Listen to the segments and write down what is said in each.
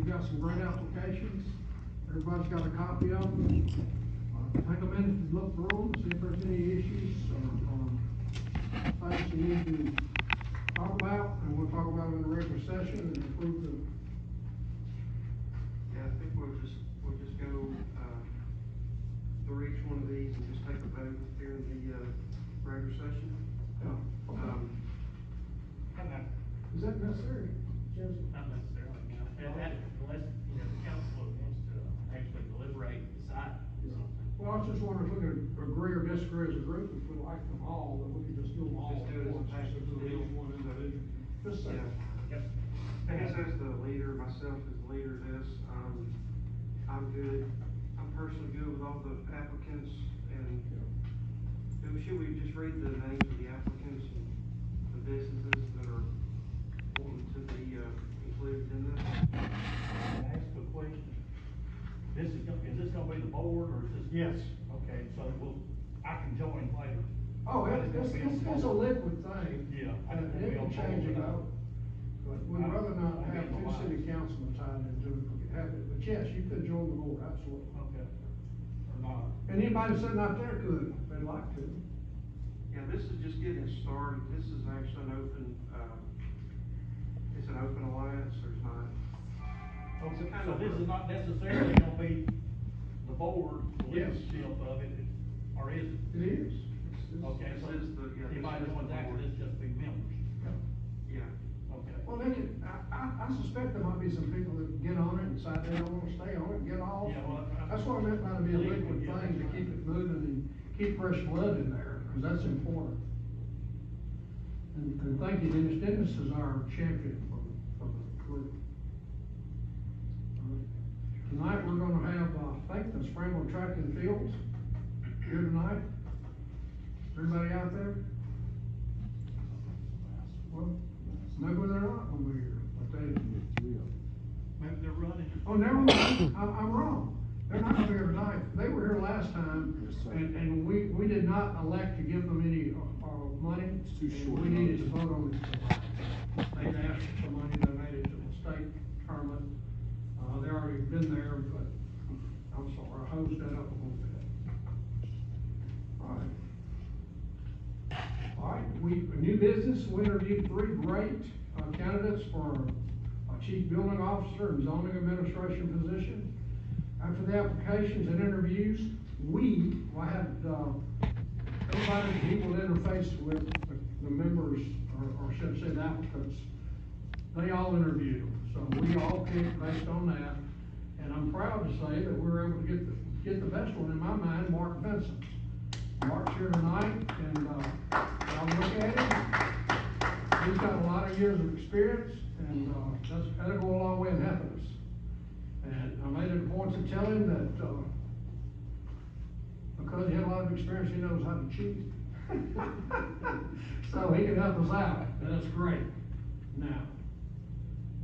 we've got some great applications. Everybody's got a copy of them. Take a minute to look through them, see if there's any issues or things you need to talk about, and we'll talk about them in the regular session and approve them. Yeah, I think we'll just go through each one of these and just take a vote during the regular session. Yeah. Is that necessary? Not necessarily, you know, unless, you know, the council wants to actually deliberate and decide something. Well, I was just wondering if we could agree or disagree as a group, if we like them all, that we could just do them all. Just do it as a at once, package instead of deal. each one individually. Just say. Yeah. Yep. I guess as the leader, myself as the leader of this, I'm good. I'm personally good with all the applicants, and should we just read the names of the applicants and the businesses that are wanting to be included in this? Can I ask a question? Is this gonna be the board, or is this? Yes. Okay, so I can join later. Oh, it's a liquid thing. Yeah. And it can change it out. But we'd rather not have two city councilmen tied into it if we could have it. But yes, you could join the board, absolutely. Okay. Or not? And anybody sitting out there could, if they'd like to. Yeah, this is just getting it started. This is actually an open, it's an open alliance, there's not. Okay, kind so of this a- is not necessarily gonna be the board, the Yes. leadership of it, or is it? It is. Okay, This so is the, yeah, this anybody is joins the after board. this, just be members? Yeah. Okay. Well, they could, I suspect there might be some people that get on it and decide they don't wanna stay on it and get off. Yeah, well, That's what I meant by to be a liquid Yeah, thing, to keep it moving and keep fresh blood in there, cause that's important. And thank you, Dennis. Dennis is our champion for the group. Tonight, we're gonna have, I think, the Springville Track and Fields here tonight. Everybody out there? Well, maybe they're not gonna be here, but they, Maybe they're running. oh, never mind, I'm wrong. They're not gonna be here tonight. They were here last time, and we did not elect to give them any, money. It's too and short we needed to notice. vote on it. They asked for money, they made it to the state tournament. They already been there, but I'm sorry, I hosed that up a little bit. All right, new business, we interviewed 3 great candidates for a chief building officer and zoning administration position. After the applications and interviews, I had, everybody that he will interface with, the members, or should I say the applicants, they all interviewed him. So we all picked based on that, and I'm proud to say that we were able to get the best one in my mind, Mark Benson. Mark's here tonight, and, I'll look at him. He's got a lot of years of experience, and, that'll go a long way in helping us. And I made it a point to tell him that, because he had a lot of experience, he knows how to cheat. So he can help us out, and that's great. Now,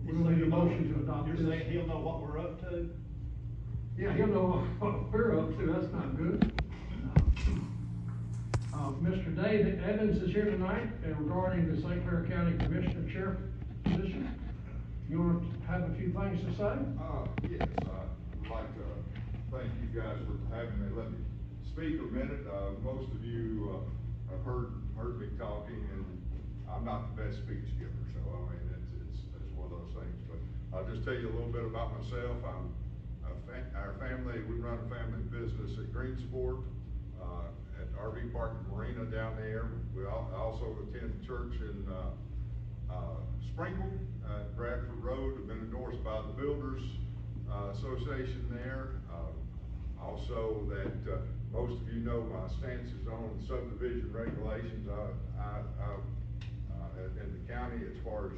we need a motion to adopt this. You're saying he'll know what we're up to? Yeah, he'll know what we're up to, that's not good. Mr. David Evans is here tonight regarding the St. Clair County Commissioner Chair position. You want to have a few things to say? Yes, I'd like to thank you guys for having me. Let me speak a minute. Most of you have heard me talking, and I'm not the best speech giver, so I mean, it's one of those things. But I'll just tell you a little bit about myself. Our family, we run a family business at Greensport, at RV Park and Marina down there. I also attend church in Sprinkle, Bradford Road. I've been endorsed by the Builders Association there. Also that most of you know my stances on subdivision regulations. In the county, as far as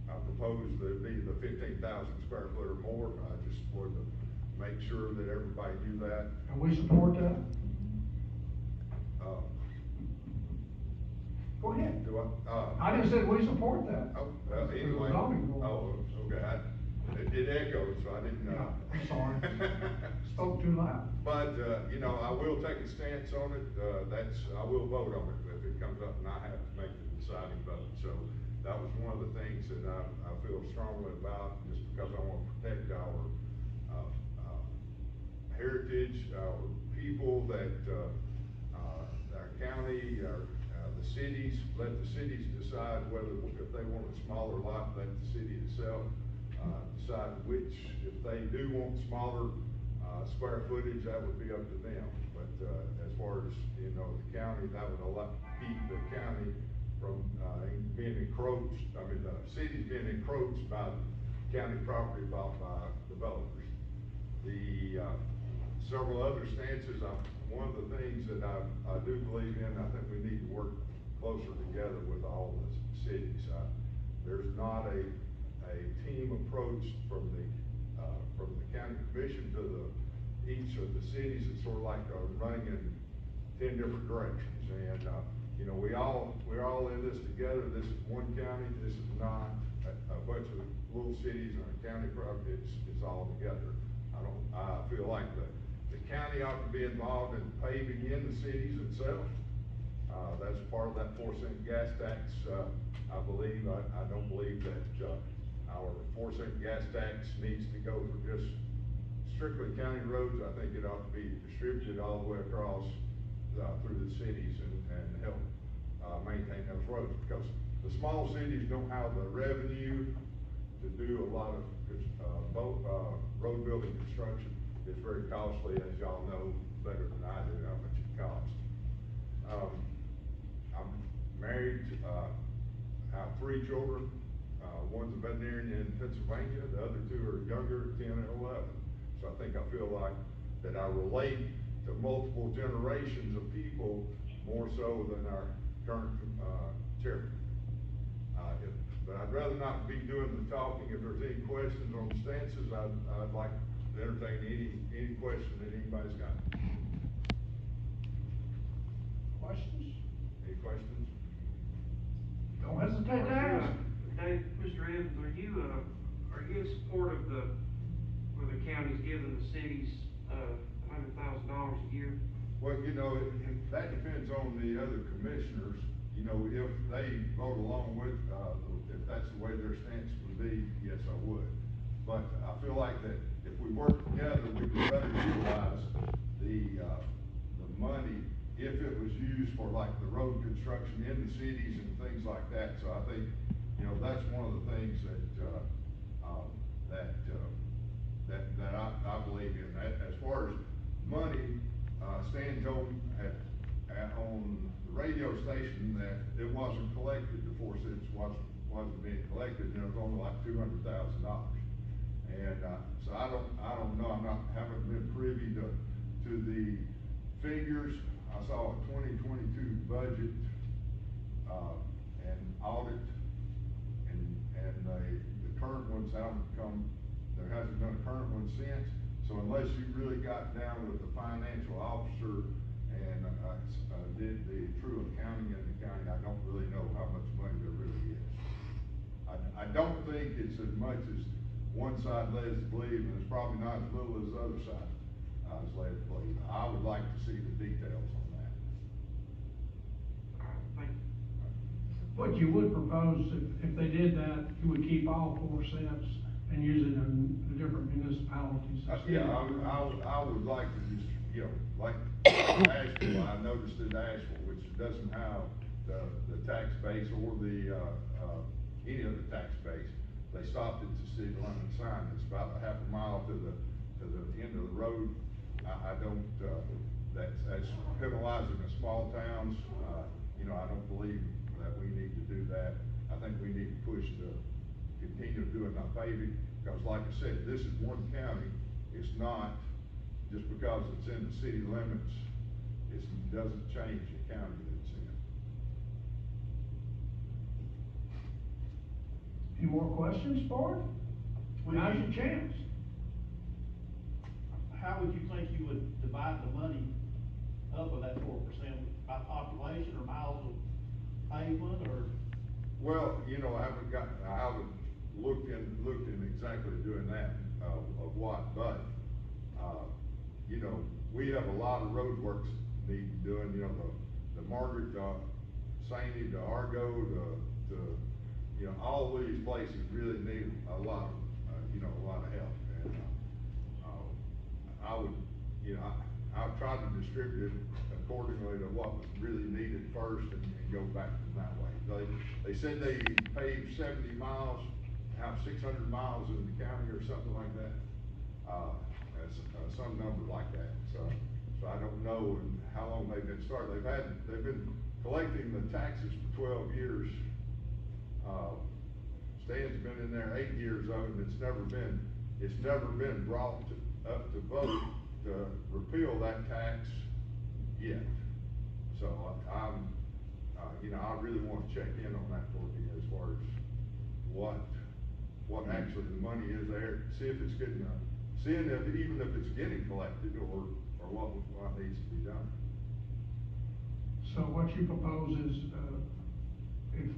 I propose to be the 15,000 square foot or more. I just wanted to make sure that everybody knew that. And we support that? Go ahead. Do I? I just said we support that. Oh, well, anyway. Zoning board. Oh, okay. It echoed, so I didn't know. I'm sorry. Spoke too loud. But, you know, I will take a stance on it. I will vote on it if it comes up and I have to make the deciding vote. So that was one of the things that I I feel strongly about, just because I want to protect our, heritage, our people, that, our county, the cities, let the cities decide whether, if they want a smaller lot, let the city itself, decide which, if they do want smaller, square footage, that would be up to them. But, as far as, you know, the county, that would keep the county from, being encroached, I mean, the city's being encroached by county property bought by developers. The, several other stances, one of the things that I do believe in, I think we need to work closer together with all the cities. There's not a team approach from the county commission to each of the cities. It's sort of like running in 10 different directions. And, you know, we're all in this together. This is one county. This is not a bunch of little cities and a county property. It's all together. I feel like the county ought to be involved in paving in the cities itself. That's part of that 4-cent gas tax, I believe. I don't believe that, our 4-cent gas tax needs to go for just strictly county roads. I think it ought to be distributed all the way across, through the cities and help, maintain those roads, because the small cities don't have the revenue to do a lot of, road building construction. It's very costly, as y'all know better than I do how much it costs. I'm married, I have 3 children. One's a veterinarian in Pennsylvania, the other 2 are younger, 10 and 11. So I think I feel like that I relate to multiple generations of people more so than our current, chairman. But I'd rather not be doing the talking. If there's any questions on stances, I'd like to entertain any question that anybody's got. Questions? Any questions? Don't hesitate to ask. Dave, Mr. Evans, are you in support of where the county's giving the cities, $100,000 a year? Well, you know, that depends on the other commissioners. You know, if they vote along with, if that's the way their stance would be, yes, I would. But I feel like that if we work together, we can better utilize the money if it was used for like the road construction in the cities and things like that. So I think, you know, that's one of the things that I believe in. As far as money, Stan told on the radio station that it wasn't collected, the 4 cents wasn't being collected, and it was only like $200,000. And so I don't know. Haven't been privy to the figures. I saw a 2022 budget and audit, and the current ones haven't come. There hasn't been a current one since. So unless you really got down with the financial officer and did the true accounting in the county, I don't really know how much money there really is. I don't think it's as much as one side led us to believe, and it's probably not as little as the other side is led to believe. I would like to see the details on that. All right, thank you. What you would propose, if they did that, you would keep all 4 cents and use it in the different municipalities. Yeah, I would like to just, you know, like Asheville, I noticed in Asheville, which doesn't have the tax base or the, any of the tax base, they stopped at the city limit sign. It's about a half a mile to the end of the road. I don't, that's penalizing the small towns. You know, I don't believe that we need to do that. I think we need to push to continue doing our paving, because like I said, this is one county. It's not, just because it's in the city limits, it doesn't change the county that it's in. Any more questions, board? Now's your chance. How would you think you would divide the money up of that 4%? By population or miles of pavement, or? Well, you know, I haven't looked in exactly doing that, of what, but, you know, we have a lot of road works need doing, you know, the Margaret, Sandy, the Argo, the you know, all these places really need a lot of, a lot of help, and, I would, I've tried to distribute it accordingly to what was really needed first and go back to that way. They said they paved 70 miles, have 600 miles in the county or something like that. That's, some number like that, so I don't know how long they've been started. They've been collecting the taxes for 12 years. Stan's been in there 8 years of it, and it's never been brought up to vote to repeal that tax yet. So I'm, I really want to check in on that for you as far as what actually the money is there, see if it's getting, seeing if, even if it's getting collected or what needs to be done. So what you propose is,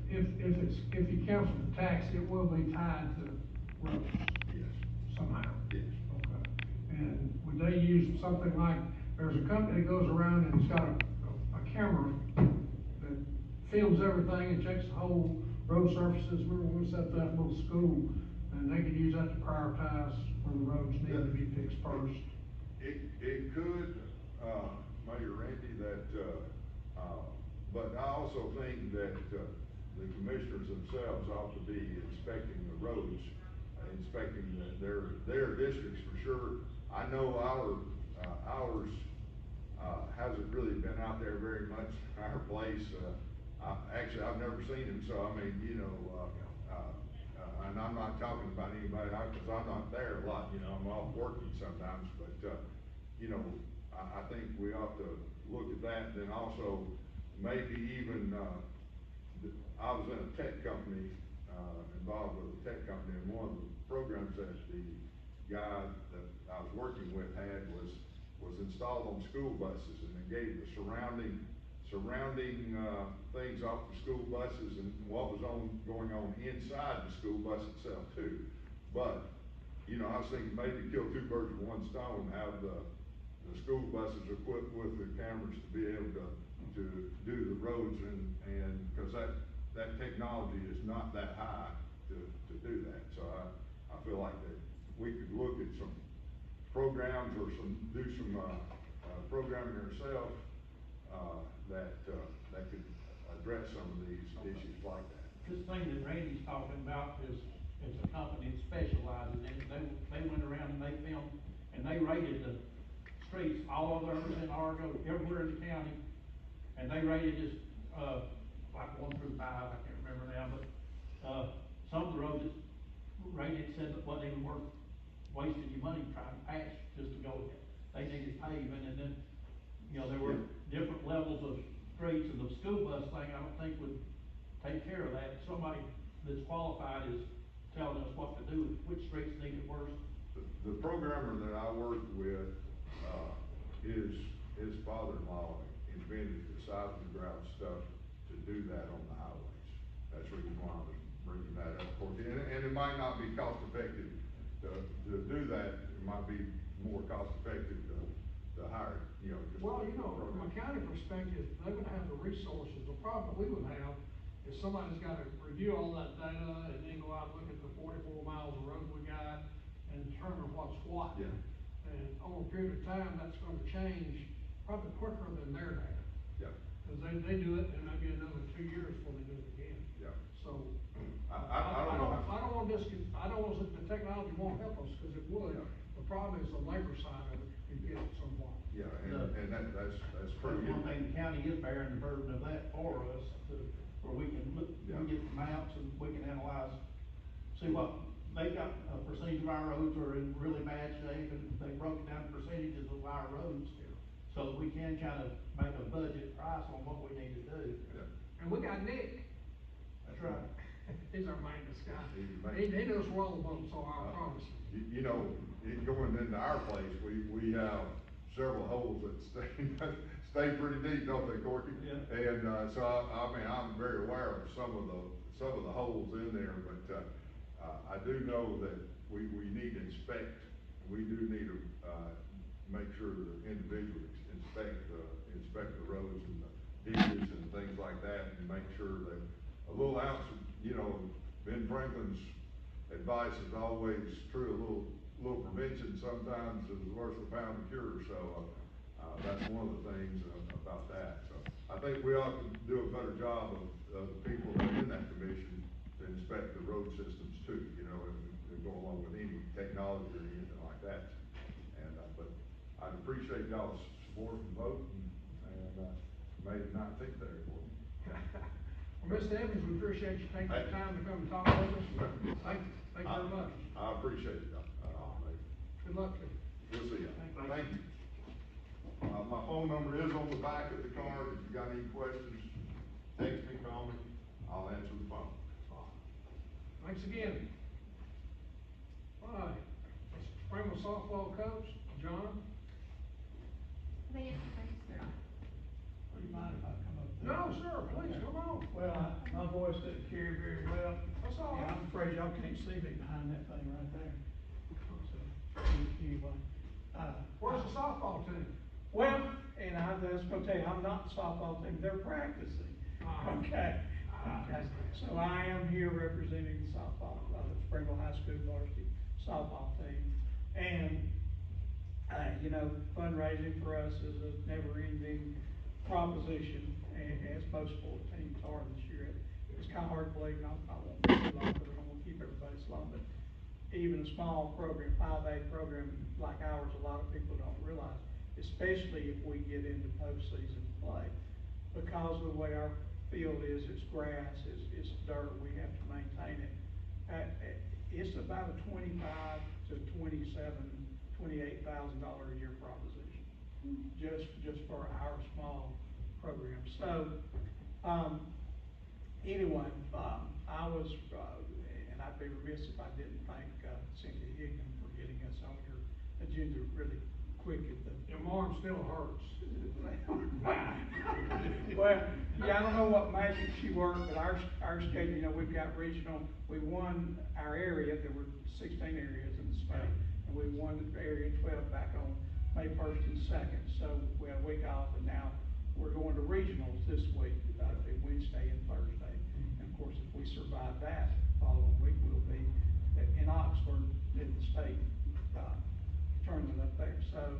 if you cancel the tax, it will be tied to roads Yes. somehow? Yes. Okay. And would they use something like, there's a company that goes around and it's got a camera that films everything and checks the whole road surfaces? Remember when we set that little school, and they could use that to prioritize where the roads need to be fixed first? It could, Mayor Randy, but I also think that, the commissioners themselves ought to be inspecting the roads, inspecting their districts for sure. I know ours hasn't really been out there very much, our place. Actually, I've never seen him, so I mean, and I'm not talking about anybody, cause I'm not there a lot, I'm off working sometimes, but, I think we ought to look at that, then also maybe even, I was in a tech company, involved with a tech company, and one of the programs that the guy that I was working with had was installed on school buses, and they gave the surrounding things off the school buses and what was going on inside the school bus itself too. But, I was thinking maybe kill two birds with one stone, have the school buses equipped with the cameras to be able to do the roads, and because that technology is not that high to do that. So I feel like that we could look at some programs or do some programming ourselves that could address some of these issues like that. This thing that Randy's talking about is a company that specializes in it. They went around and they filmed, and they rated the streets all over in Argo, everywhere in the county, and they rated this, like 1 through 5, I can't remember now, but, some of the roads rated said that wasn't even worth wasting your money trying to patch just to go ahead. They needed paving, and then, there were different levels of streets, and the school bus thing, I don't think would take care of that. Somebody that's qualified is telling us what to do, which streets need it worse. The programmer that I worked with, his father-in-law invented the seismograph stuff to do that on the highways. That's the reason why I was bringing that up for you. And it might not be cost effective to do that. It might be more cost effective to hire, Well, from a county perspective, they would have the resources. The problem we would have is somebody's gotta review all that data and then go out and look at the 44 miles of road we got and determine what's what. Yeah. And over a period of time, that's gonna change probably quicker than their data. Yeah. Cause they do it, and maybe another 2 years before they do it again. Yeah. So, I don't know. I don't want that the technology won't help us, cause it would. Yeah. The problem is the labor side of it can get it somewhat. Yeah, and that's pretty That's one good. thing, the county is bearing the burden of that for us, where we can look, Yeah. we get the maps and we can analyze, see what, they've got a percentage of our roads are in really bad shape, and they broke down percentages of our roads, so that we can kind of make a budget price on what we need to do. Yeah. And we got Nick. That's right. He's our maintenance guy. He's the maintenance. He knows well about them, so I promise you. Going into our place, we have several holes that stay pretty deep, don't they, Corky? Yeah. And, so I mean, I'm very aware of some of the holes in there, but, I do know that we need to inspect, we do need to, make sure the individuals inspect the roads and the ditches and things like that, and make sure that a little ounce of, Ben Franklin's advice is always true. A little prevention sometimes is worth a pound of cure, so, that's one of the things about that. So I think we ought to do a better job of the people that are in that commission to inspect the road systems too, you know, and go along with any technology or anything like that. And, but I'd appreciate y'all's support and vote, and made it not think there for me. Well, Mr. Evans, we appreciate you taking the time to come and talk with us. Thank you very much. I appreciate it, Good luck to you. we'll see you. Thank you. Thank you. My phone number is on the back of the card. If you got any questions, text me, call me, I'll answer the phone. Thanks again. All right, Springville softball coach, John? Yes, thanks, sir. Do you mind if I come up there? No, sir, please, come on. Well, my voice didn't carry very well. That's all right. And I'm afraid y'all can't see me behind that thing right there. So, anyway, Where's the softball team? well, and I was gonna tell you, I'm not the softball team, they're practicing. Okay. So I am here representing the softball, Springville High School varsity softball team. And, you know, fundraising for us is a never-ending proposition, as most sport teams are this year. It's kind of hard to believe, and I won't be too long, because I don't want to keep everybody so long, but even a small program, 5A program like ours, a lot of people don't realize, especially if we get into postseason play, because of the way our field is, it's grass, it's dirt, we have to maintain it. It's about a $25,000 to $28,000 a year proposition, just for our small program. So, anyway, I was, and I'd be remiss if I didn't thank Cynthia Higgin for getting us on your agenda really quick at the. Your arm still hurts. Well, yeah, I don't know what magic she worked, but our schedule, you know, we've got regional, we won our area, there were 16 areas in the state, and we won area 12 back on May 1st and 2nd, so we had a week off, and now we're going to regionals this week, Wednesday and Thursday. And of course, if we survive that, following week, we'll be in Oxford in the state tournament up there. So,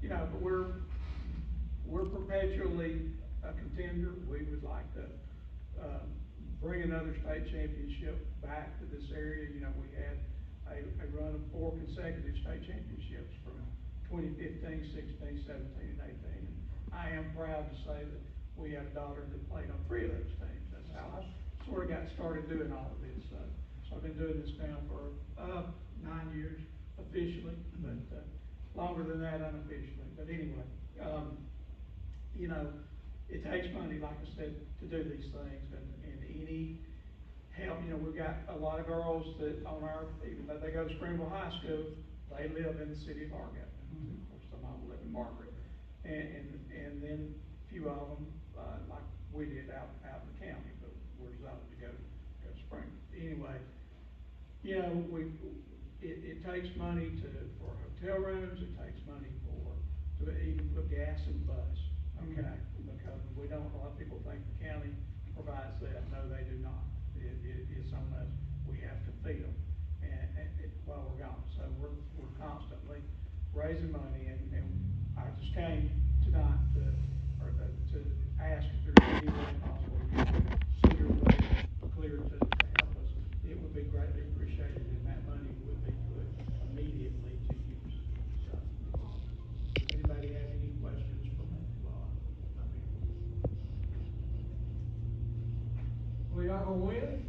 you know, but we're perpetually a contender. We would like to bring another state championship back to this area. You know, we had a run of 4 consecutive state championships from 2015, 16, 17, and 18. And I am proud to say that we have a daughter that played on 3 of those teams. That's how I sort of got started doing all of this. So I've been doing this now for 9 years officially, but longer than that unofficially. But anyway, you know, it takes money, like I said, to do these things, and any help. You know, we've got a lot of girls that on our, even though they go to Springville High School, they live in the city of Argo. Of course, some of them live in Margaret, and then a few of them, like we did out in the county, but we're zoned to go to Springville. Anyway, you know, it takes money for hotel rooms. It takes money to even put gas in the bus. Okay, because we don't. A lot of people think the county provides that. No, they do not. It's on us. We have to feed them, and while we're gone. So we're constantly raising money, and I just came tonight to ask if there's any way possible to get Cedar Way clear to help us. It would be greatly appreciated, and that money would be put immediately to use. So, does anybody have any questions for me? Well, y'all gonna win?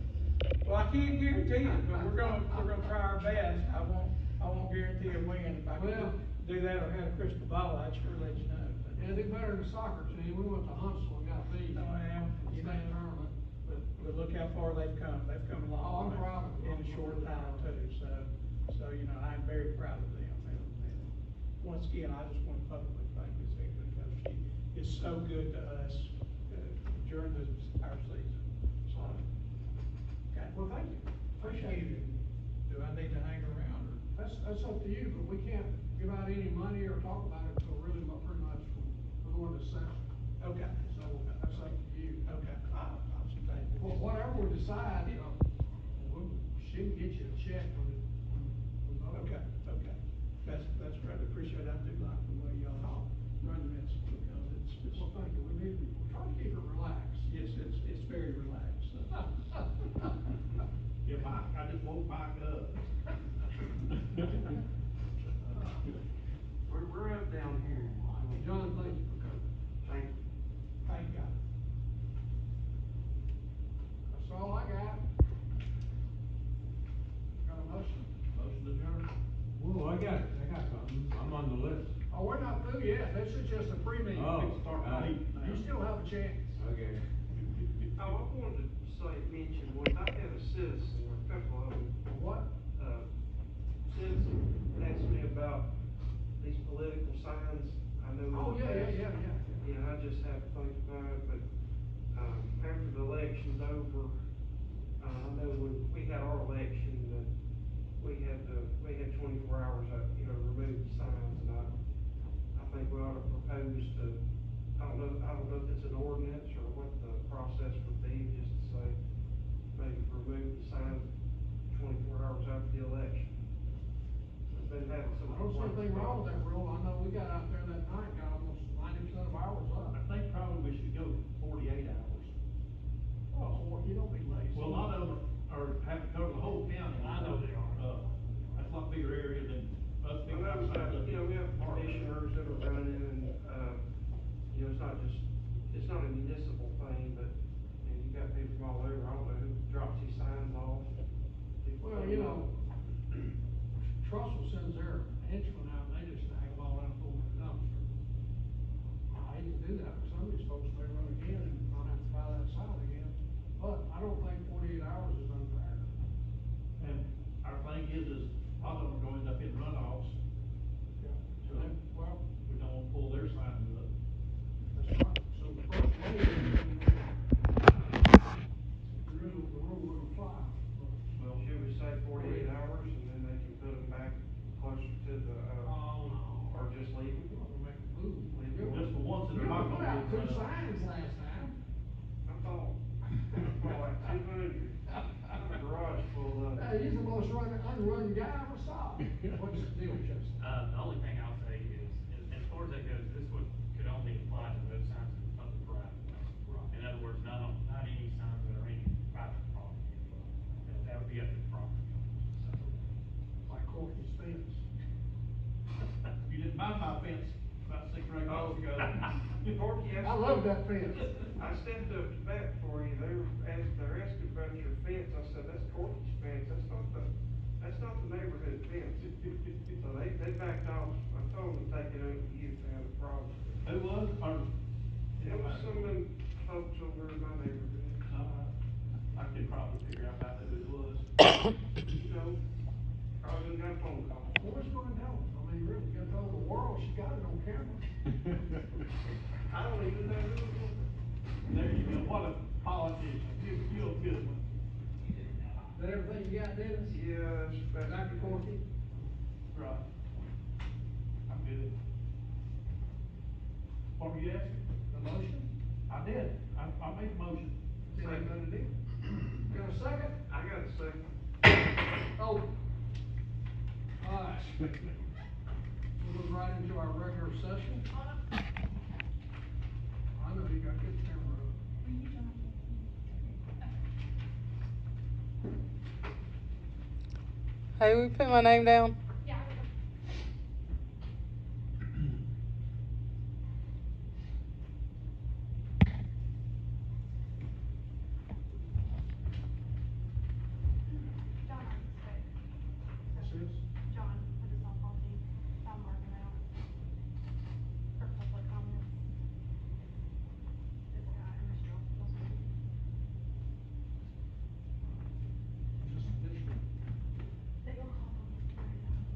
Well, I can't guarantee it, but we're gonna try our best. I won't guarantee a win. If I could do that or had a crystal ball, I'd sure let you know. Yeah, they better than the soccer team. We went to Huntsville and got beat. Well, you know, tournament. but look how far they've come. They've come a long Oh, I'm way proud of them. in a short time too. So you know, I'm very proud of them. And once again, I just want to publicly thank Ms. Hickman because she is so good to us during our season. So, okay. Well, thank you. Appreciate it. Do I need to hang around or? That's up to you, but we can't give out any money or talk about it until really pretty much we're going to session. Okay. So that's up to you. Okay. I'll say. Well, whatever we decide, we'll she can get you a check when it's over. Okay, that's great, appreciate it, I do like the way y'all run this, because it's, Well, thank you, we're trying to keep it relaxed. yes, it's very relaxed, so. Yeah, Mike, I just woke Mike up. We're up down here. John, thank you for coming. Thank you. Thank God. That's all I got. Got a motion? Motion adjourned. Whoa, I got something, I'm on the list. Oh, we're not through yet, this is just a pre-meeting. Oh, Start the meeting now. You still have a chance. Okay. Oh, I wanted to mention, one, I had a citizen, or a couple of them, What? citizen asked me about these political signs. I know. Oh, in the yeah. past- Yeah, I just have to think about it, but, after the election's over, I know when we had our election, that we had 24 hours, remove the signs, and I think we ought to propose to, I don't know if it's an ordinance or what the process would be, just to say, maybe remove the sign 24 hours after the election. We've been having some. I don't see anything wrong with that rule, I know we got out there that night, got almost 90% of ours up. I think probably we should go 48 hours. Oh, you don't be lazy. Well, not over, or have to cover the whole county. I know they are. That's a lot bigger area than us I being know, outside of. we have commissioners that are running, and, it's not a municipal thing, but, you got people from all over, I don't know who drops these signs off. People Well, put them up. Trussell sends their henchmen out, and they just snag them all out and throw them in the dumpster. I hate to do that, because some of these folks may run again and not have to buy that sign again, but I don't think 48 hours is unfair. And our thing is a lot of them are going to end up in runoffs, so Well, we don't want to pull their signs up. that's right, so the first way is, the rule will apply. Well, should we say 48 hours, and then they can put them back closer to the, Oh, no. or just leave them? You want to make a move. Just the ones that You are not put gonna out get 2 run off. signs last time. I thought like 200. My garage full of. Hey, he's the most unrun guy I ever saw. What's the deal, Justin? The only thing I'll say is, as far as that goes, this could only apply to those signs of the private way. Right. In other words, not any signs that are any private property. That would be up to the property owner, so. Like Courtney's fence. You didn't mind my fence about 6 or 8 months ago. Corky, I love that fence. I stepped up to bat for you, they're asking about your fence, I said, that's Corky's fence, that's not the neighborhood fence. So they backed off, I told them to take it over to you if they had a problem. Who was, or? It was some of them folks over in my neighborhood, I could probably figure out who it was. probably got a phone call. Well, what's going on? I mean, really, you told the world she got it on camera. I don't even know who it was. There you go, what a politician, you're a good one. Is that everything you got, Dennis? Yeah, that's. Dr. Corky? Right. I'm good. What were you asking? The motion? I did, I made the motion. Anybody did? Got a second? I got a second. Oh. All right. We'll go right into our regular session. I know you got a good camera up. Hey, will you put my name down? Yeah, I will. John already spoke. What's this? John, for the softball team, I'm marking out for public comments. This guy and Mr. Wilson. Just additional. They will call on us right now.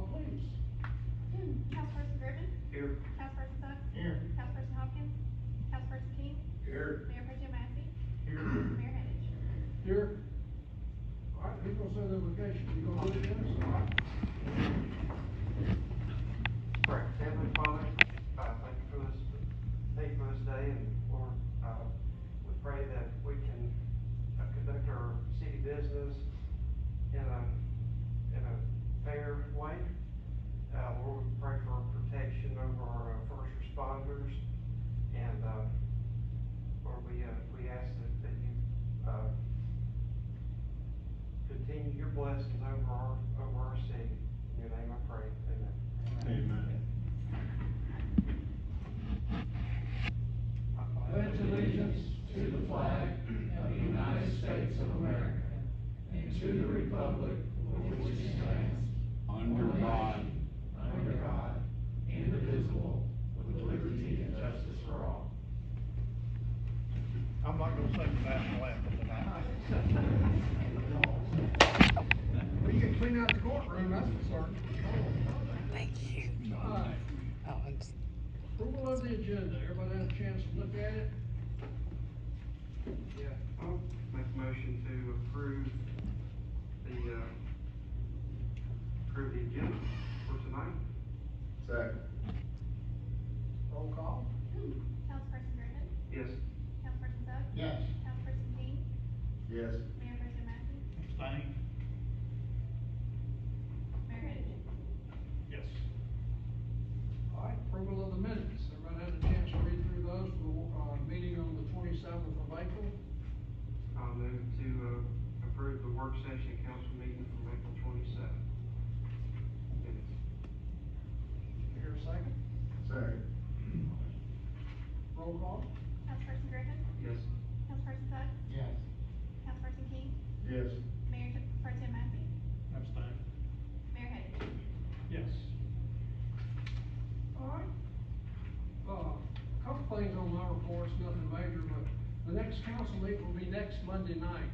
call, please. Councilperson Griffin? Here. Councilperson Suggs? Here. Councilperson Hopkins? Councilperson King? Here. Mayor Pro Tem Massey? Here. Mayor Hentage? Here. All right, who's gonna say the invocation? You gonna do it, Dennis? All right. Right, Heavenly Father, thank you for this day, and Lord, we pray that we can conduct our city business in a fair way. Lord, we pray for protection over our first responders, and Lord, we ask that you continue your blessings over our city. In your name I pray, amen. Amen. Pledge allegiance to the flag of the United States of America and to the republic for which it stands, under God, indivisible, with liberty and justice for all. I'm not gonna sing the national anthem tonight. Well, you can clean out the courtroom, that's for certain. Thank you. All right. Oh, I'm just, Approval of the agenda, everybody had a chance to look at it? Yeah, I'll make a motion to approve the agenda for tonight. Second. Roll call? Councilperson Griffin? Yes. Councilperson Suggs? Yes. Councilperson King? Yes. Mayor Pro Tem Massey? Abstain. Mayor Hentage? Yes. All right, approval of the minutes, everybody had a chance to read through those for the, meeting on the 27th of April? I'll move to approve the work session council meeting from April 27th. Minutes. Here a second? Second. Roll call? Councilperson Griffin? Yes. Councilperson Suggs? Yes. Councilperson King? Yes. Mayor Pro Tem Massey? Abstain. Mayor Hentage? Yes. All right. Couple things on my reports, nothing major, but the next council meeting will be next Monday night.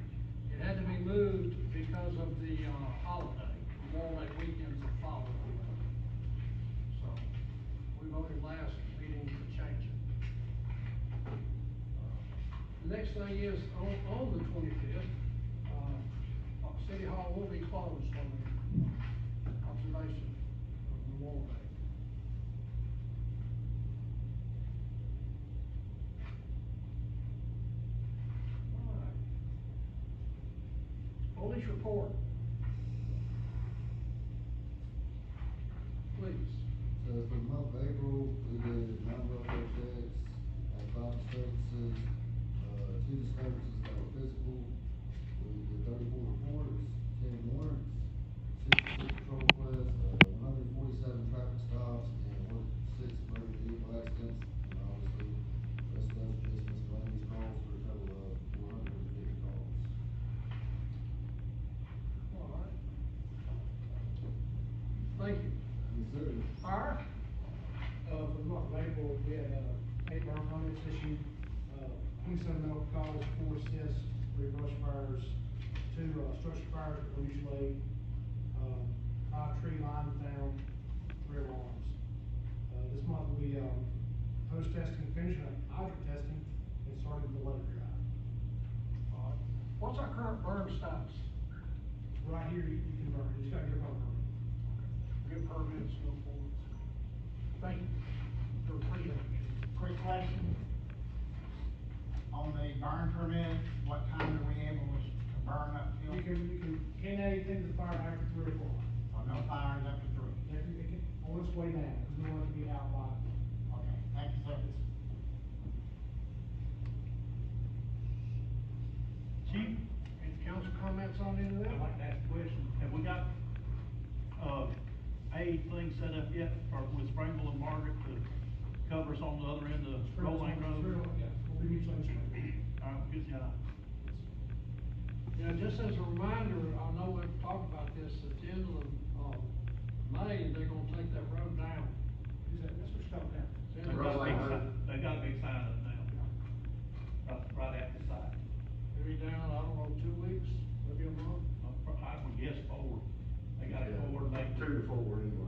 It had to be moved because of the, holiday, Memorial Day weekends that follow. So, we voted last meeting to change it. The next thing is, on the 25th, City Hall will be closed for the observation of Memorial Day. All right. Police report. Please. So for the month of April, we did 9 welfare checks, had 5 disturbances, 2 disturbances that were physical. We did 34 reports, 10 warrants, 66 patrol requests, 147 traffic stops, and 6 motor vehicle accidents. And obviously, the rest of those are just miscellaneous calls for a total of 450 calls. All right. Thank you. Yes, sir. Fire? For the month of April, we had, 8 burn permits issued, 27 medical calls, 4 assists, 3 brush fires, 2, structure fires that were mutual aid, 5 tree lines down, 3 alarms. This month we, post-testing, finished hydrant testing, and started the letter drive. All right. What's our current burn status? Right here, you can burn, you just gotta get a burn permit. Get permits, go forward. Thank you. You're pretty good. Quick question. On the burn permit, what time are we able to burn up till? You can hand anything to the fire after 3 o'clock. Or no fires after 3? It can, on its way down, we want it to be out by. Okay, thank you, sir. Chief, Any council comments on any of that? I'd like to ask a question. Have we got, thing set up yet, or with Springville and Margaret to cover us on the other end of Roll Lane Road? Yeah, we'll be mutually exclusive. All right, good job. Yeah, just as a reminder, I know we've talked about this, at the end of, May, they're gonna take that road down. That's what you're talking about. They got a big sign, they got a big sign up now. Right at the side. It'll be down, I don't know, 2 weeks, maybe a month. I would guess 4. They got it 4, maybe. 2 to 4 anyway.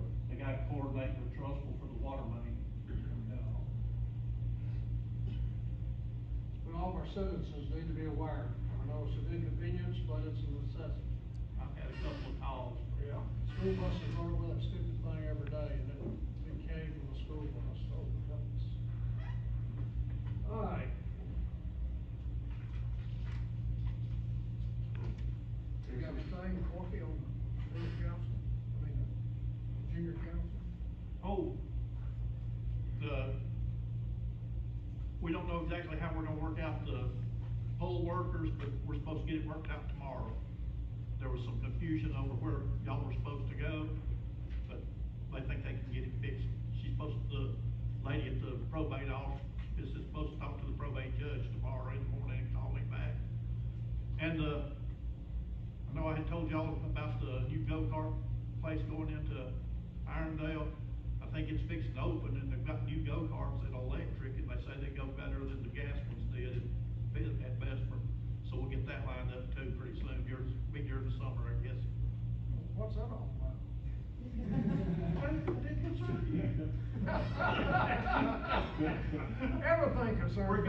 our citizens need to be aware. I know it's an inconvenience, but it's a necessity. I've had a couple of calls. Yeah. School buses run over that stupid thing every day, and it became from the school bus, oh, goodness. All right. You got anything, Corky, on the council? I mean, junior council? Oh, we don't know exactly how we're gonna work out the poll workers, but we're supposed to get it worked out tomorrow. There was some confusion over where y'all were supposed to go, but they think they can get it fixed. The lady at the probate office is supposed to talk to the probate judge tomorrow in the morning and call me back. And, I know I had told y'all about the new go-kart place going into Irondale. I think it's fixing to open, and they've got new go-karts that are electric, and they say they go better than the gas ones did at Vesper. So we'll get that lined up too pretty soon, during the summer, I guess. What's that all about? Everything concerns We're me.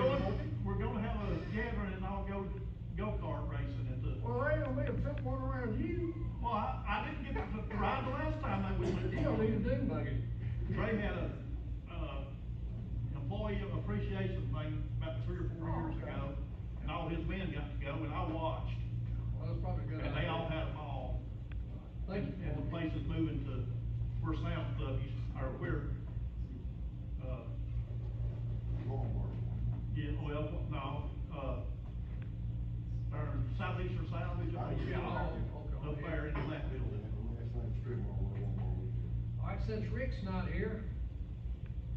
gonna have a gathering and I'll go-kart racing at the. Well, they don't need to fit one around you. Well, I didn't get to ride the last time they went. You don't need a dune buggy. Ray had a, employee appreciation thing about 3 or 4 years Okay. ago, and all his men got to go, and I watched. Well, that's probably a good. And they idea. all had a ball. Thank you. And the place is moving to, where South, or where, yeah, well, no, or Southeastern Salvage. Yeah, okay. Up there into that building. All right, since Rick's not here,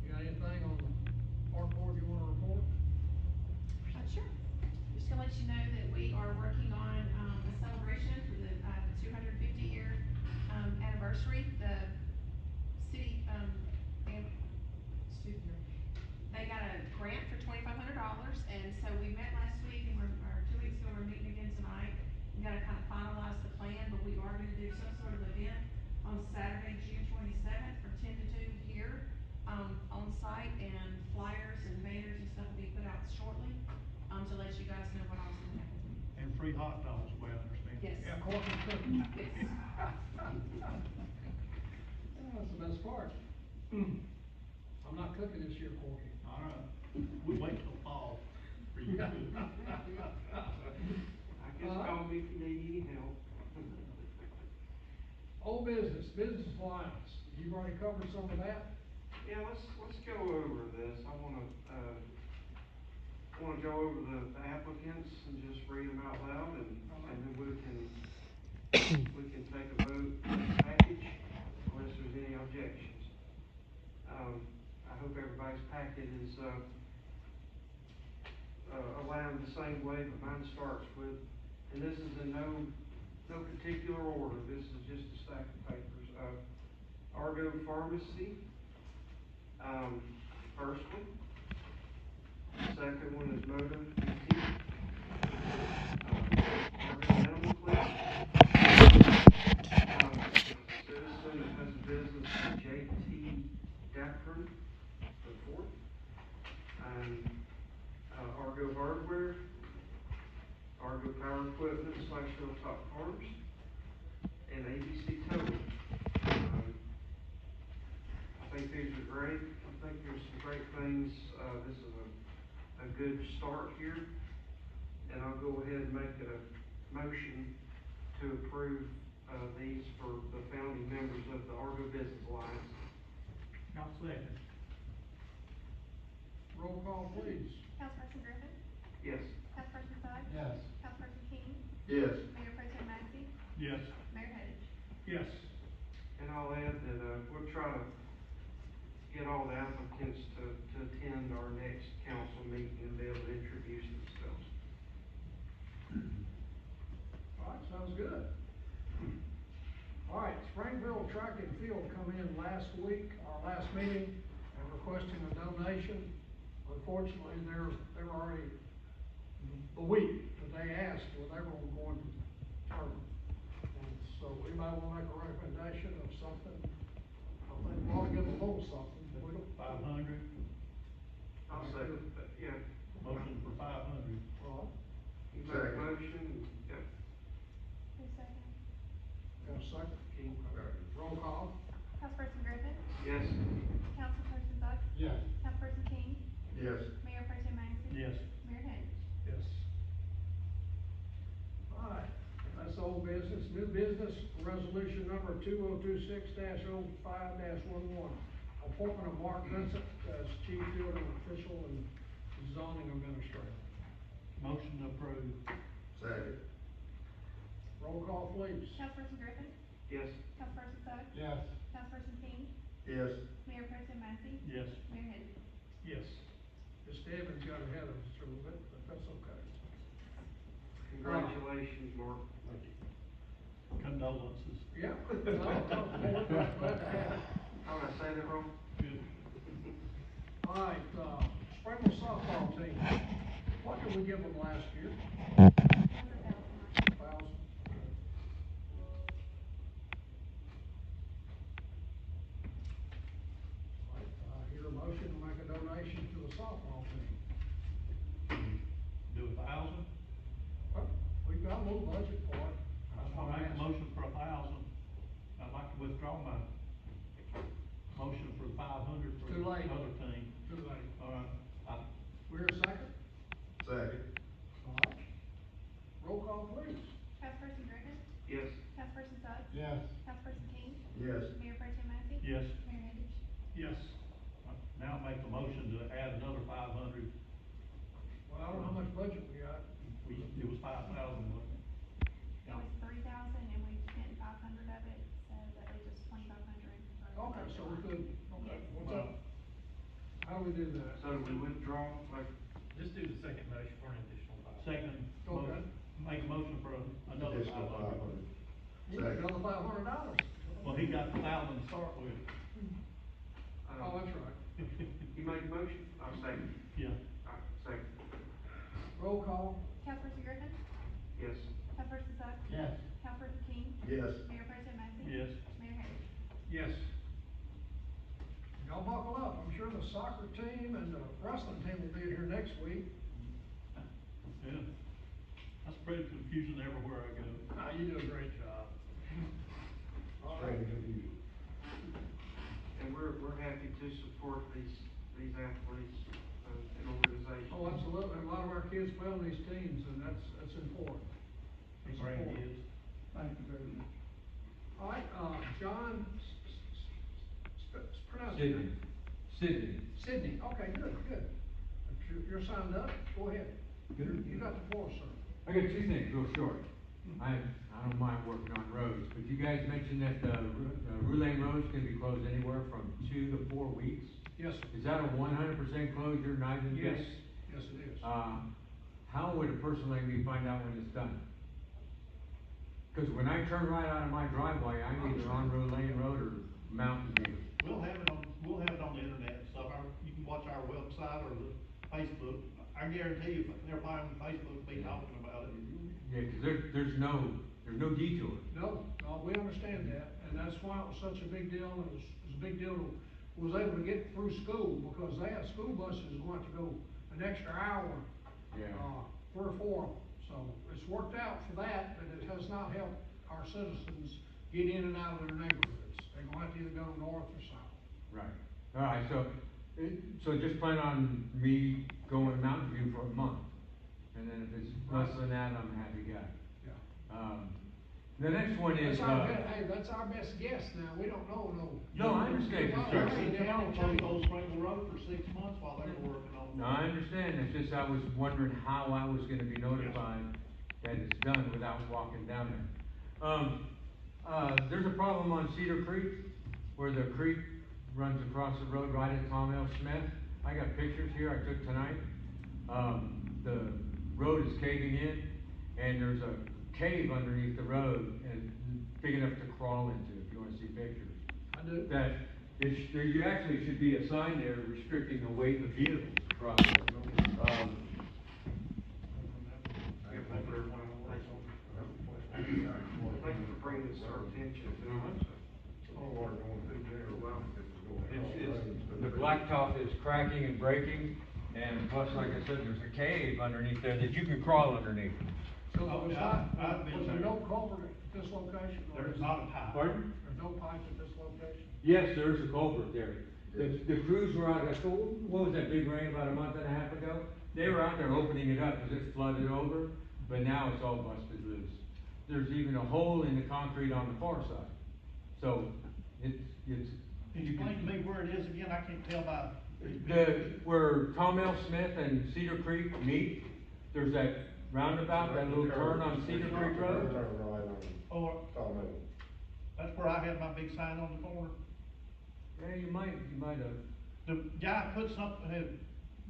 you got anything on the park board you wanna report? Sure. Just to let you know that we are working on, a celebration for the 250-year, anniversary. The city, they got a grant for $2,500, and so we met last week, and or 2 weeks ago, we're meeting again tonight. We gotta kind of finalize the plan, but we are gonna do some sort of event on Saturday, June 27th, from 10 to 2 here, on site, and flyers and banners and stuff will be put out shortly, to let you guys know what all's gonna happen. And free hot dogs, the way I understand. Yes. Yeah, Corky's cooking. Yes. That's the best part. I'm not cooking this year, Corky. All right, we'll wait till fall for you to. I guess call me if you need any help. Old business alliance, you've already covered some of that? Yeah, let's go over this. I wanna go over the applicants and just read them out loud, and then we can take a vote package unless there's any objections. I hope everybody's packet is, aligned the same way, but mine starts with, and this is in no particular order, this is just a stack of papers. Argo Pharmacy, first one. Second one is Moto PT. Argo Animal Clinic. Citizen that has a business, JT Dacron, the fourth. Argo Hardware, Argo Power Equipment / Hilltop Farms, and ABC Towing. I think these are great. I think there's some great things. This is a good start here. And I'll go ahead and make a motion to approve these for the founding members of the Argo Business Alliance. I'll second. Roll call, please. Councilperson Griffin? Yes. Councilperson Suggs? Yes. Councilperson King? Yes. Mayor Pro Tem Massey? Yes. Mayor Hedges? Yes. And I'll add that, we'll try to get all the applicants to attend our next council meeting and be able to introduce themselves. All right, sounds good. All right, Springville Track and Field come in last week, our last meeting, and requesting a donation. Unfortunately, they're already, the week that they asked, well, they were going to term. And so we might want to make a recommendation of something. I think we ought to give them a little something. We don't- 500. I'll say that, yeah. Motion for 500. All right, You make a Second. motion, yeah, Who's second? got a second? King. Roll call? Councilperson Griffin? Yes. Councilperson Suggs? Yes. Councilperson King? Yes. Mayor Pro Tem Massey? Yes. Mayor Hendricks? Yes. All right, that's old business. New business, resolution number 2026-05-11. Appointment of Mark Vincent as chief building official and zoning administrator. Motion approved. Second. Roll call, please. Councilperson Griffin? Yes. Councilperson Suggs? Yes. Councilperson King? Yes. Mayor Pro Tem Massey? Yes. Mayor Hendricks? Yes. Miss Evans got ahead of us a little bit, but that's okay. Congratulations, Mark. Condolences. Yeah. No, glad to have it. How did I say that wrong? Good. All right, Springville softball team, what did we give them last year? $1,000. All right, hear a motion to make a donation to the softball team. Do 1,000? Well, we've got a little budget for it. I'll make a motion for 1,000. I'd like to withdraw my motion for 500 for Too the late. other team. Too late. All right. We're a second? Second. All right. Roll call, please. Councilperson Griffin? Yes. Councilperson Suggs? Yes. Councilperson King? Yes. Mayor Pro Tem Massey? Yes. Mayor Hendricks? Yes. Now make a motion to add another 500. Well, I don't know how much budget we got. It was 5,000, wasn't it? It was 3,000 and we spent 500 of it, so that leaves us 2,500. Okay, so we could, okay, Yes. what's Well, up? How do we do that? So do we withdraw, like, Just do the second motion for an additional 5. Second Okay. motion, make a motion for another Additional 500. You got another $500. Well, he got 1,000 to start with. Oh, that's right. you made a motion? I'll second. Yeah. Second. Roll call? Councilperson Griffin? Yes. Councilperson Suggs? Yes. Councilperson King? Yes. Mayor Pro Tem Massey? Yes. Mayor Hendricks? Yes. Y'all buckle up. I'm sure the soccer team and the wrestling team will be here next week. Yeah. I spread confusion everywhere I go. You do a great job. All right. And we're happy to support these athletes, and organizations. Oh, absolutely. A lot of our kids play on these teams, and that's important. And grandkids. Thank you very much. All right, John, pronounce it. Sydney, okay, good. You're signed up, go ahead. You got the floor, sir. I got two things, real short. I don't mind working on roads, but you guys mentioned that the Roulane Road's gonna be closed anywhere from 2 to 4 weeks. Yes, sir. Is that a 100% closure, night and day? Yes, it is. How would a person like me find out when it's done? Cause when I turn right out of my driveway, I'm either on Roulane Road or Mountain View. We'll have it on the internet and stuff. You can watch our website or the Facebook. I guarantee you, everybody on Facebook will be talking about it. Yeah, cause there's no detour. No, we understand that, and that's why it was such a big deal, and it was a big deal to, was able to get through school, because they had school buses going to go an extra hour. Yeah. 3 or 4 of them, so it's worked out for that, but it has not helped our citizens get in and out of their neighborhoods. They're gonna have to either go north or south. Right. Alright, so just plan on me going Mountain View for a month. And then if it's less than that, I'm a happy guy. Yeah. The next one is, That's our best guess now, we don't know, no, I understand construction. The county closed Old Springle Road for 6 months while they were working on it. No, I understand, it's just I was wondering how I was gonna be notified that it's done without walking down there. There's a problem on Cedar Creek, where the creek runs across the road right at Tom L. Smith. I got pictures here I took tonight. The road is caving in, and there's a cave underneath the road, and big enough to crawl into, if you wanna see pictures. I do. That, there actually should be a sign there restricting the weight of vehicles across it. Thank you for bringing this to our attention. The blacktop is cracking and breaking, And plus, like I said, there's a cave underneath there that you can crawl underneath. So Oh, was yeah, that, I've been was there there. no culvert at this location? or There's is- not a pipe. Pardon? There's no pipe at this location? Yes, there's a culvert there. The crews were out, what was that big rain about a month and a half ago? They were out there opening it up because it's flooded over, but now it's all busted loose. There's even a hole in the concrete on the far side. So, it's. Explain to me where it is again, I can't tell by. Where Tom L. Smith and Cedar Creek meet, there's that roundabout, that little turn on Cedar Creek Road. Or, that's where I had my big sign on the corner. Yeah, you might have. The guy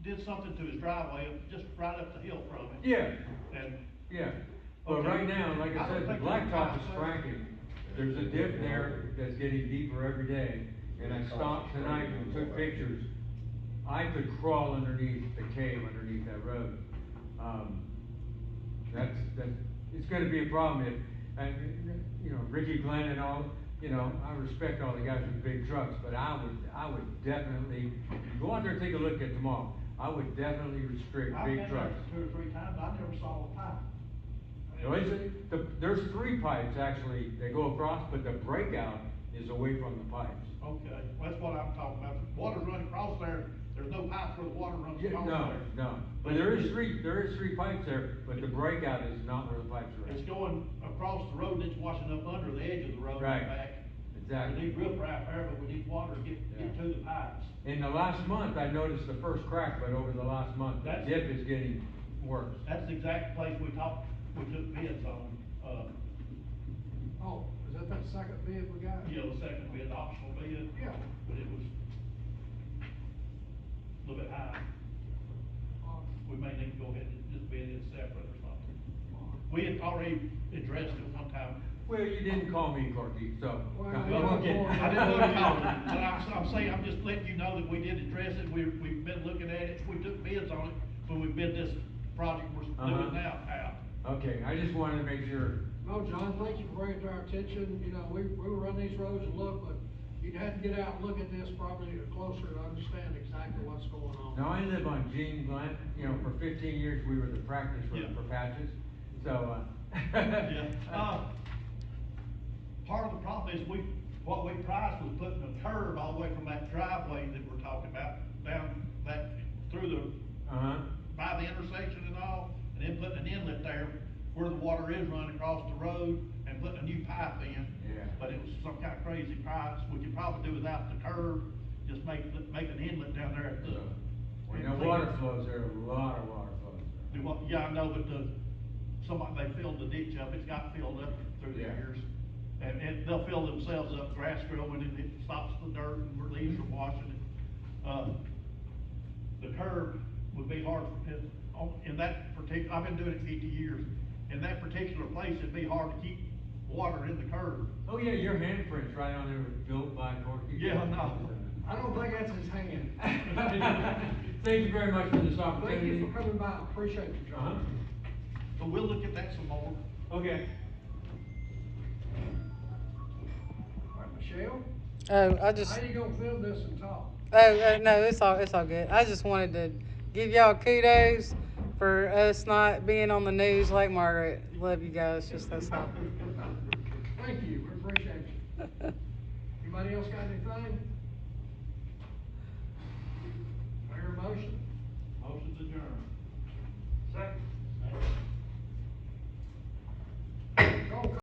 did something to his driveway, just right up the hill from it. Yeah, And, yeah. But Okay. right now, like I I said, don't the think blacktop is there's a cracking. There's a dip there that's getting deeper every day. And I stopped tonight and took pictures. I could crawl underneath the cave underneath that road. It's gonna be a problem if, and, you know, Ricky Glenn and all, you know, I respect all the guys with big trucks, but I would definitely, go out there and take a look at tomorrow. I would definitely restrict I've big been there trucks. 2 or 3 times, I never saw a pipe. No, there's 3 pipes actually that go across, but the breakout is away from the pipes. Okay, well, that's what I'm talking about. The water's running across there, there's no pipe where the water runs Yeah, across no, there. no, but there is 3 pipes there, but the breakout is not where the pipes are It's at. going across the road, and it's washing up under the edge of the road Right. and back. Exactly. We need riprap there, but we need water to get to the pipes. In the last month, I noticed the first crack, but over the last month, the That's- dip is getting worse. That's the exact place we took bids on, Oh, is that second bid we got? you know, the second bid, optional bid. Yeah. But it was a little bit high. We may need to go ahead and just bid it separate or something. We had already addressed it one time. Well, you didn't call me, Corky, so. Well, I yeah, won't get- I didn't know you called it, but I'm saying, I'm just letting you know that we did address it, we've been looking at it, we took bids on it, but we bid this project we're Uh-huh. doing now out. Okay, I just wanted to make sure. No, John, thank you for bringing it to our attention. You know, we run these roads and look, but you'd have to get out and look at this probably closer to understand exactly what's going on. Now, I live on Gene Glen, you know, for 15 years, we were the practice road Yeah. for patches, so, Yeah, part of the problem is what we priced was putting a curve all the way from that driveway that we're talking about, down that, through the, Uh-huh, by the intersection and all, and then putting an inlet there where the water is running across the road and putting a new pipe in. Yeah. But it was some kind of crazy price, we could probably do without the curve, just make an inlet down there at the. when the water flows there, a lot of water flows there. Yeah, I know, but they filled the ditch up, it's got filled up through the Yeah. years. And they'll fill themselves up, grass growing, and it stops the dirt and relieves from washing it. The curb would be hard, in that particular, I've been doing it 50 years. In that particular place, it'd be hard to keep water in the curb. Oh, yeah, your handprint's right on there, built by Corky. Yeah, no. I don't think that's his hand. Thank you very much for this Thank opportunity. you for coming by, appreciate you, Uh-huh. John. But we'll look at that some more. Okay. All right, Michelle, I just, how you gonna film this and talk? no, it's all good. I just wanted to give y'all kudos for us not being on the news like Margaret. Love you guys, just that's all. Thank you, we appreciate you. Anybody else got anything?